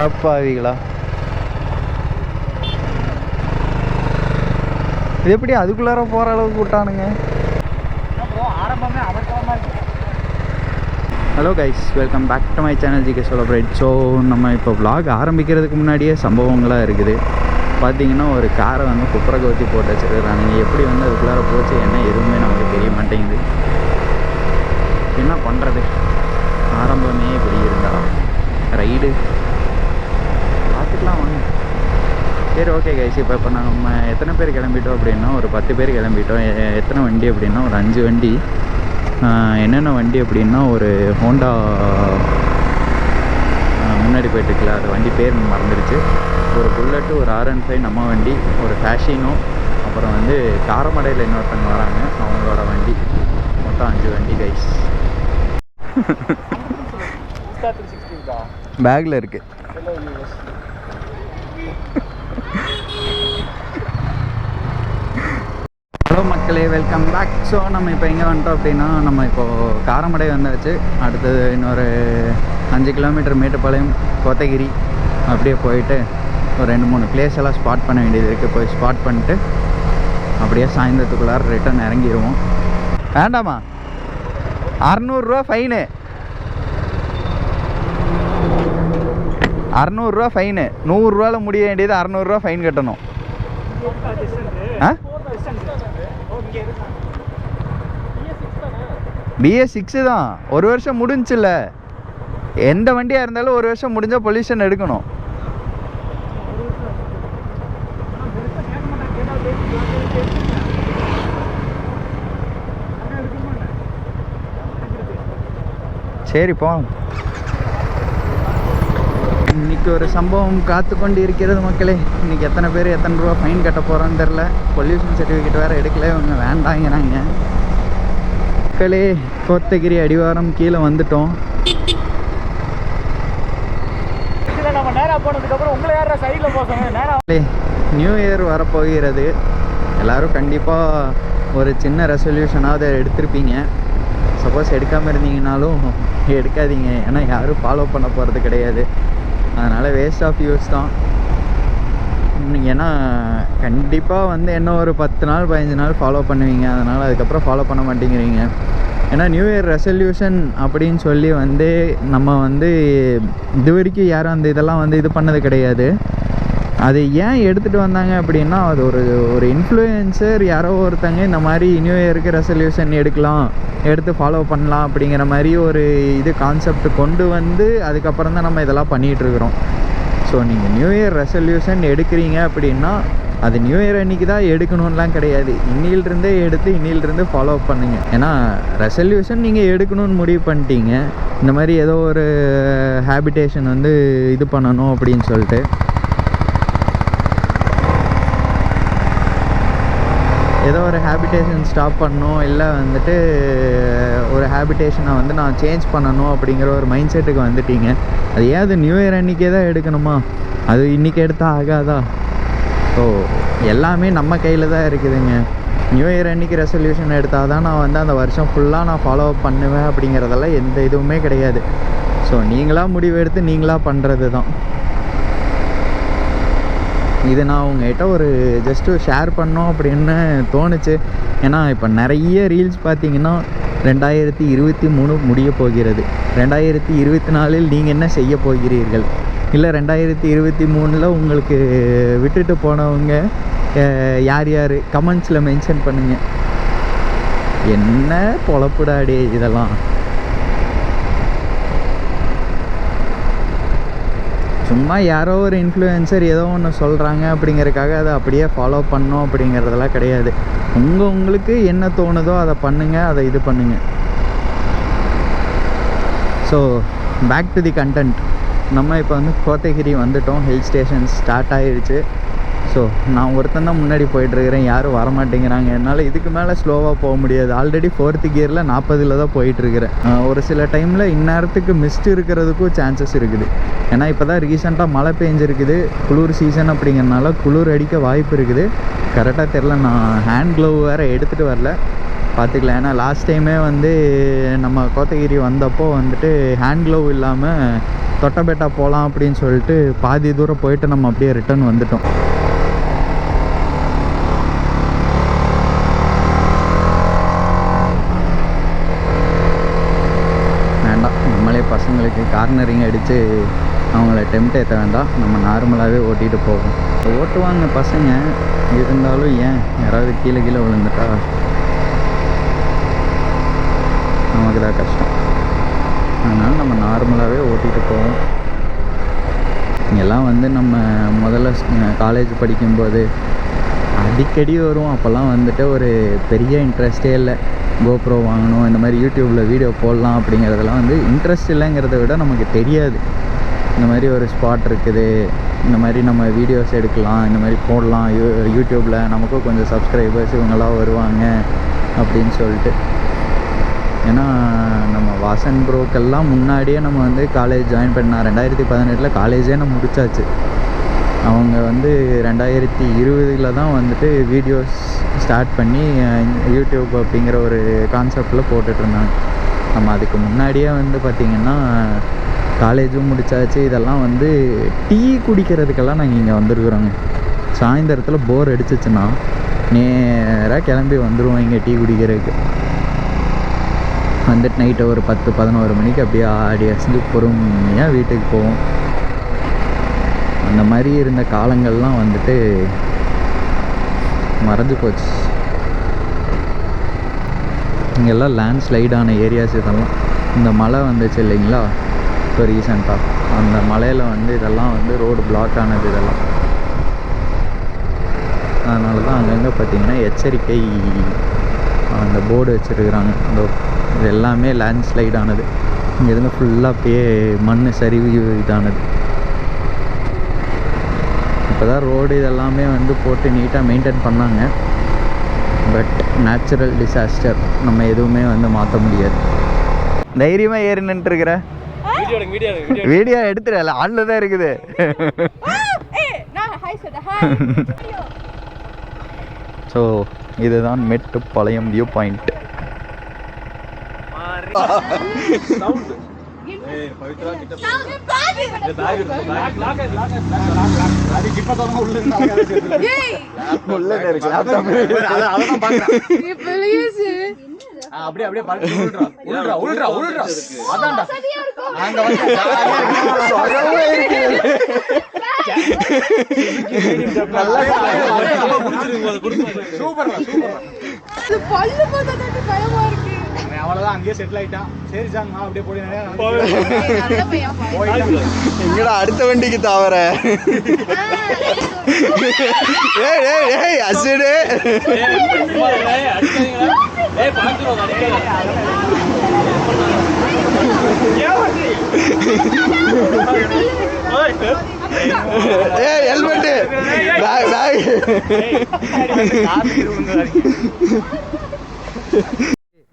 அப்பாவிகளா, இது எப்படி அதுக்குள்ளார போகிற அளவுக்கு விட்டானுங்க? Hello guys, welcome back to my channel GK solo ride. So நம்ம இப்போ vlog ஆரம்பிக்கிறதுக்கு முன்னாடியே சம்பவங்களாக இருக்குது. பார்த்தீங்கன்னா ஒரு காரை வந்து குப்புற கவுத்தி போட்டு வச்சுருக்குறானுங்க. எப்படி வந்து அதுக்குள்ளார போச்சு என்ன எதுவுமே நமக்கு தெரிய மாட்டேங்குது. என்ன பண்ணுறது, ஆரம்பமே இப்படி இருந்தா ரைடு பார்த்துக்கலாம் வாங்க. சரி ஓகே கைஸ், இப்போ நம்ம எத்தனை பேர் கிளம்பிட்டோம் அப்படின்னா ஒரு 10 பேர் கிளம்பிட்டோம். எத்தனை வண்டி அப்படின்னா ஒரு 5 வண்டி. என்னென்ன வண்டி அப்படின்னா ஒரு ஹோண்டா முன்னாடி போயிட்டுருக்குல, அது வண்டி பேர் மறந்துடுச்சு. ஒரு புல்லட்டு, ஒரு R15 நம்ம வண்டி, ஒரு ஃபேஷினோ, அப்புறம் வந்து காரமடையில் இன்னொருத்தவங்க வராங்க அவங்களோட வண்டி. மொத்தம் 5 வண்டி கைஸ். பேக்கில் இருக்குது. ஹலோ மக்களே, வெல்கம் பேக். ஸோ நம்ம இப்போ எங்கே வந்துட்டோம் அப்படின்னா, நம்ம இப்போது காரமடை வந்தாச்சு. அடுத்தது இன்னொரு 5 கிலோமீட்டர் மேட்டுப்பாளையம், கோத்தகிரி அப்படியே போயிட்டு ஒரு 2-3 பிளேஸ் எல்லாம் ஸ்பாட் பண்ண வேண்டியது இருக்குது. போய் ஸ்பாட் பண்ணிட்டு அப்படியே சாயந்தரத்துக்குள்ளார ரிட்டர்ன் இறங்கிடுவோம். வேண்டாமா, 600 ரூபா ஃபைனு, 600 ரூபா ஃபைனு. 100 ரூபாவில் முடிய வேண்டியது 600 ரூபா ஃபைன் கட்டணும். BS6 தான். 1 வருஷம் முடிஞ்சில்ல. எந்த வண்டியாக இருந்தாலும் 1 வருஷம் முடிஞ்சால் பொல்யூஷன் எடுக்கணும். சரி போ. இன்றைக்கி ஒரு சம்பவம் காத்து கொண்டு இருக்கிறது மக்களே. இன்றைக்கி எத்தனை பேர் எத்தனை ரூபா ஃபைன் கட்ட போகிறான்னு தெரில. பொல்யூஷன் சர்டிஃபிகேட் வேறு எடுக்கல, இவங்க வேண்டாங்கிறாங்க. மக்களே, கோத்தகிரி அடிவாரம் கீழே வந்துட்டோம். நியூ இயர் வரப்போகிறது. எல்லோரும் கண்டிப்பாக ஒரு சின்ன ரெசல்யூஷனாவது எடுத்திருப்பீங்க. சப்போஸ் எடுக்காமல் இருந்தீங்கனாலும் எடுக்காதீங்க, ஏன்னா யாரும் ஃபாலோ பண்ண போகிறது கிடையாது. அதனால் வேஸ்ட் ஆஃப் யூஸ் தான். ஏன்னா கண்டிப்பாக வந்து என்ன ஒரு 10 நாள் 15 நாள் ஃபாலோ பண்ணுவீங்க. அதனால் அதுக்கப்புறம் ஃபாலோ பண்ண மாட்டேங்கிறீங்க. ஏன்னா நியூ இயர் ரெசல்யூஷன் அப்படின்னு சொல்லி வந்து நம்ம வந்து இது வரைக்கும் யாரும் அந்த இதெல்லாம் வந்து இது பண்ணது கிடையாது. அது ஏன் எடுத்துகிட்டு வந்தாங்க அப்படின்னா, அது ஒரு இன்ஃப்ளூயன்சர் யாரோ ஒருத்தங்க இந்த மாதிரி நியூ இயருக்கு ரெசல்யூஷன் எடுத்து ஃபாலோ பண்ணலாம் அப்படிங்கிற மாதிரி ஒரு இது கான்செப்ட் கொண்டு வந்து அதுக்கப்புறம் தான் நம்ம இதெல்லாம் பண்ணிகிட்ருக்குறோம். ஸோ நீங்கள் நியூ இயர் ரெசல்யூஷன் எடுக்கிறீங்க அப்படின்னா அது நியூ இயர் அன்றைக்கி தான் எடுக்கணும்லாம் கிடையாது. இன்னிலிருந்தே எடுத்து இன்னிலிருந்து ஃபாலோ பண்ணுங்க. ஏன்னா ரெசல்யூஷன் நீங்கள் எடுக்கணும்னு முடிவு பண்ணிட்டீங்க. இந்த மாதிரி ஏதோ ஒரு ஹேபிடேஷன் வந்து இது பண்ணணும் அப்படின்னு சொல்லிட்டு. ஏதோ ஒரு ஹேபிடேஷன் ஸ்டாப் பண்ணணும், இல்லை வந்துட்டு ஒரு ஹேபிடேஷனை வந்து நான் சேஞ்ச் பண்ணணும் அப்படிங்கிற ஒரு மைண்ட் செட்டுக்கு வந்துட்டீங்க. அது ஏன் அது நியூ இயர் அன்றைக்கே தான் எடுக்கணுமா? அது இன்றைக்கி எடுத்தால் ஆகாதா? ஸோ எல்லாமே நம்ம கையில் தான் இருக்குதுங்க. நியூ இயர் அன்றைக்கி ரெசல்யூஷன் எடுத்தால் தான் நான் வந்து அந்த வருஷம் ஃபுல்லாக நான் ஃபாலோ பண்ணுவேன் அப்படிங்கிறதெல்லாம் எந்த இதுவுமே கிடையாது. ஸோ நீங்களாக முடிவெடுத்து நீங்களாக பண்ணுறது தான். இது நான் உங்கள்கிட்ட ஒரு ஜஸ்ட்டு ஷேர் பண்ணோம் அப்படின்னு தோணுச்சு. ஏன்னா இப்போ நிறைய ரீல்ஸ் பார்த்தீங்கன்னா 2023 முடிய போகிறது, 2024 நீங்கள் என்ன செய்ய போகிறீர்கள், இல்லை 2023 உங்களுக்கு விட்டுட்டு போனவங்க யார் யார் கமெண்ட்ஸில் மென்ஷன் பண்ணுங்கள். என்ன பொழப்புடாடே இதெல்லாம். சும்மா யாரோ ஒரு இன்ஃப்ளூயன்சர் ஏதோ ஒன்று சொல்கிறாங்க அப்படிங்கிறதுக்காக அதை அப்படியே ஃபாலோ பண்ணோம் அப்படிங்கிறதெல்லாம் கிடையாது. உங்களுக்கு என்ன தோணுதோ அதை பண்ணுங்கள், அதை இது பண்ணுங்கள். So back to the content. நம்ம இப்போ வந்து கோத்தகிரி வந்துட்டோம். ஹில் ஸ்டேஷன் ஸ்டார்ட் ஆகிடுச்சு. ஸோ நான் ஒருத்தன் தான் முன்னாடி போயிட்டுருக்கிறேன், யாரும் வரமாட்டேங்கிறாங்க. என்னால் இதுக்கு மேலே ஸ்லோவாக போக முடியாது. ஆல்ரெடி 4th கியரில் 40 தான் போயிட்டுருக்கிறேன். ஒரு சில டைமில் இந்நேரத்துக்கு மிஸ்ட் இருக்கிறதுக்கும் சான்சஸ் இருக்குது. ஏன்னா இப்போ தான் ரீசெண்டாக மழை பெஞ்சிருக்குது, குளிர் சீசன் அப்படிங்கிறனால குளிர் அடிக்க வாய்ப்பு இருக்குது. கரெக்டாக தெரில, நான் ஹேண்ட் க்ளவ் வேறு எடுத்துகிட்டு வரல, பார்த்துக்கலாம். ஏன்னா லாஸ்ட் டைமே வந்து நம்ம கோத்தகிரி வந்தப்போ வந்துட்டு ஹேண்ட் க்ளவ் இல்லாமல் தொட்டபெட்டா போகலாம் அப்படின்னு சொல்லிட்டு பாதி தூரம் போயிட்டு நம்ம அப்படியே ரிட்டர்ன் வந்துட்டோம். வேண்டாம், நம்மளே பசங்களுக்கு கார்னரிங் அடித்து அவங்கள டெம்ட் ஏற்ற வேண்டாம், நம்ம நார்மலாகவே ஓட்டிகிட்டு போவோம். ஓட்டுவாங்க பசங்க, இருந்தாலும் ஏன் யாராவது கீழே விழுந்துட்டா நமக்கு தான் கஷ்டம். அதனால் நம்ம நார்மலாகவே ஓட்டிகிட்டு போவோம். இங்கெல்லாம் வந்து நம்ம முதல்ல காலேஜ் படிக்கும்போது அடிக்கடி வரும். அப்போல்லாம் வந்துட்டு ஒரு பெரிய இன்ட்ரெஸ்டே இல்லை. கோப்ரோ வாங்கணும், இந்த மாதிரி யூடியூப்பில் வீடியோ போடலாம் அப்படிங்கிறதெல்லாம் வந்து இன்ட்ரெஸ்ட் இல்லைங்கிறத விட நமக்கு தெரியாது. இந்த மாதிரி ஒரு ஸ்பாட் இருக்குது, இந்த மாதிரி நம்ம வீடியோஸ் எடுக்கலாம், இந்த மாதிரி போடலாம் யூடியூப்பில், நமக்கும் கொஞ்சம் சப்ஸ்கிரைபர்ஸ் இவங்கெல்லாம் வருவாங்க அப்படின்னு சொல்லிட்டு. ஏன்னா நம்ம வாசன் ப்ரோக்கெல்லாம் முன்னாடியே நம்ம வந்து காலேஜ் ஜாயின் பண்ணால் 2018 காலேஜே நம்ம முடித்தாச்சு. அவங்க வந்து 2020 தான் வந்துட்டு வீடியோஸ் ஸ்டார்ட் பண்ணி யூடியூப் அப்படிங்கிற ஒரு கான்செப்டில் போட்டுட்ருந்தாங்க. நம்ம அதுக்கு முன்னாடியே வந்து பார்த்திங்கன்னா காலேஜும் முடித்தாச்சு. இதெல்லாம் வந்து டீ குடிக்கிறதுக்கெல்லாம் நாங்கள் இங்கே வந்துருக்குறோங்க. சாயந்தரத்தில் போர் அடிச்சிச்சுன்னா நேராக கிளம்பி வந்துடுவோம் இங்கே டீ குடிக்கிறதுக்கு. வந்துட்டு நைட்டு ஒரு 10-11 மணிக்கு அப்படியே ஆடி அசைஞ்சு பொறுமையாக வீட்டுக்கு போவோம். அந்த மாதிரி இருந்த காலங்கள்லாம் வந்துட்டு மறந்து போச்சு. இங்கெல்லாம் லேண்ட் ஸ்லைடான ஏரியாஸ் இதெல்லாம். இந்த மழை வந்துச்சு இல்லைங்களா இப்போ ரீசெண்டாக, அந்த மலையில் வந்து இதெல்லாம் வந்து ரோடு பிளாக் ஆனது இதெல்லாம். அதனால தான் அங்கங்கே பார்த்திங்கன்னா எச்சரிக்கை அந்த போர்டு வச்சுருக்குறாங்க. அந்த இது எல்லாமே லேண்ட் ஸ்லைட் ஆனது. இங்கேருந்து ஃபுல்லாக அப்படியே மண் சரிவு இதானது. இப்போ தான் ரோடு இதெல்லாமே வந்து போட்டு நீட்டாக மெயின்டைன் பண்ணாங்க. பட் நேச்சுரல் டிசாஸ்டர், நம்ம எதுவுமே வந்து மாற்ற முடியாது. தைரியமாக ஏறி நின்றுருக்குற வீடியோ எடுத்துடல, ஆன்ல தான் இருக்குது. ஸோ இதுதான் மேட்டுப்பாளையம் வியூ பாயிண்ட். அவ்வளவுதான், அங்கேயே செட்டில் ஆயிட்டான். சரி சார், நான் அப்படியே போய் எங்கடா அடுத்த வண்டிக்கு தாவற? ஏய் அசிடு ஹெல்மெட்டு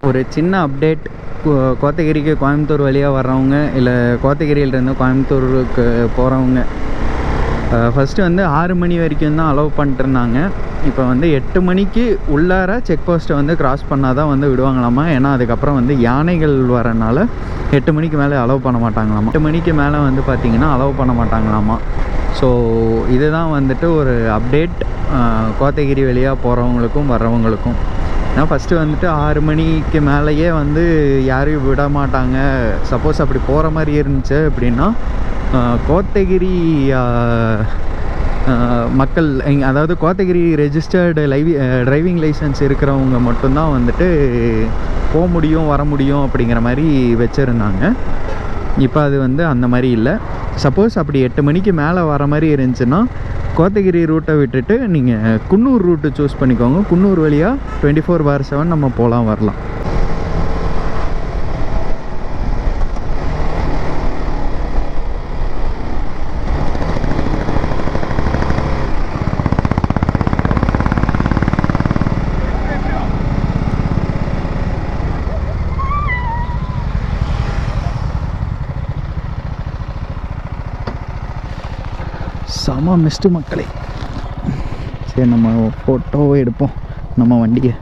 ஒரு சின்ன அப்டேட். கோத்தகிரிக்கு கோயம்புத்தூர் வழியாக வர்றவங்க, இல்லை கோத்தகிரியிலேருந்து கோயம்புத்தூருக்கு போகிறவங்க, ஃபஸ்ட்டு வந்து 6 மணி வரைக்கும் தான் அலோவ் பண்ணிட்டுருந்தாங்க. இப்போ வந்து 8 மணிக்கு உள்ளார செக் போஸ்ட்டை வந்து கிராஸ் பண்ணால் தான் வந்து விடுவாங்களாமா. ஏன்னா அதுக்கப்புறம் வந்து யானைகள் வரனால 8 மணிக்கு மேலே அலோவ் பண்ண மாட்டாங்களாமா. 8 மணிக்கு மேலே வந்து பார்த்திங்கன்னா அலோவ் பண்ண மாட்டாங்களாமா. ஸோ இதுதான் வந்துட்டு ஒரு அப்டேட் கோத்தகிரி வழியாக போகிறவங்களுக்கும் வர்றவங்களுக்கும். ஏன்னா ஃபஸ்ட்டு வந்துட்டு 6 மணிக்கு மேலேயே வந்து யாரையும் விட மாட்டாங்க. சப்போஸ் அப்படி போகிற மாதிரி இருந்துச்சு அப்படின்னா கோத்தகிரி மக்கள், அதாவது கோத்தகிரி ரெஜிஸ்டர்டு டிரைவிங் லைசன்ஸ் இருக்கிறவங்க மட்டும்தான் வந்துட்டு போக முடியும் வர முடியும் அப்படிங்கிற மாதிரி வச்சுருந்தாங்க. இப்போ அது வந்து அந்த மாதிரி இல்லை. சப்போஸ் அப்படி 8 மணிக்கு மேலே வர மாதிரி இருந்துச்சுன்னா கோத்தகிரி ரூட்டை விட்டுட்டு நீங்கள் குன்னூர் ரூட்டு சூஸ் பண்ணிக்கோங்க. குன்னூர் வழியாக 24/7 நம்ம போகலாம் வரலாம். செம மிஸ்ட்டு மக்களே. சரி, நம்ம ஃபோட்டோவை எடுப்போம் நம்ம வண்டியை.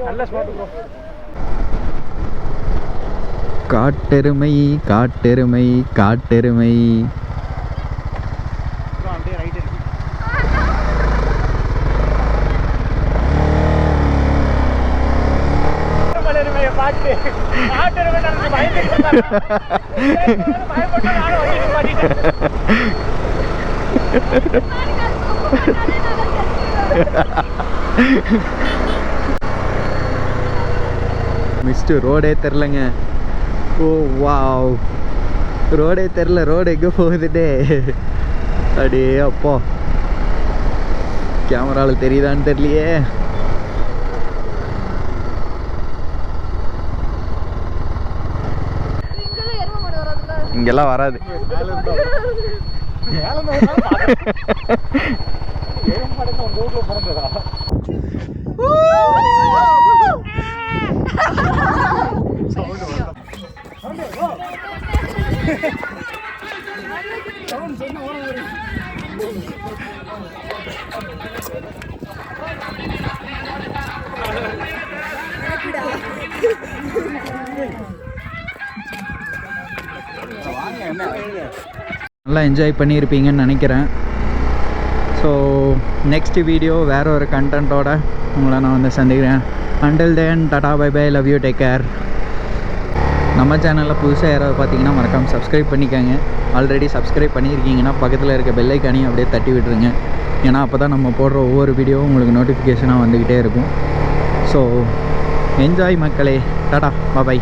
நல்ல ஸ்பாட் ப்ரோ. காட்டெருமை காட்டெருமை காட்டெருமை. அப்படியே ரைட் இருக்கு. பாட்டு காட்டெருமை நடந்து பயந்துட்டு பயப்பட்டு நானும் வண்டிட்டு மாட்டிட்டேன். மிஸ்டர் ரோடே தெரிலங்க. ஓ வாவ், ரோடே தெரில. ரோடு எங்கே போகுதுட்டே அடே அப்பா, கேமராவில் தெரியுதான்னு தெரியலையே. இங்கெல்லாம் வராது. நல்லா என்ஜாய் பண்ணியிருப்பீங்கன்னு நினைக்கிறேன். ஸோ நெக்ஸ்ட் வீடியோ வேறு ஒரு கண்டென்ட்டோட உங்களை நான் வந்து சந்திக்கிறேன். Until then tata bye bye, love you, take care. நம்ம சேனலில் புதுசாக யாராவது பார்த்தீங்கன்னா மறக்காமல் சப்ஸ்கிரைப் பண்ணிக்கோங்க. ஆல்ரெடி சப்ஸ்கிரைப் பண்ணியிருக்கீங்கன்னா பக்கத்தில் இருக்க பெல் ஐக்கானையும் அப்படியே தட்டி விட்டுருங்க. ஏன்னா அப்போ தான் நம்ம போடுற ஒவ்வொரு வீடியோவும் உங்களுக்கு நோட்டிஃபிகேஷனாக வந்துக்கிட்டே இருக்கும். ஸோ என்ஜாய் மக்களே. Tata bye by.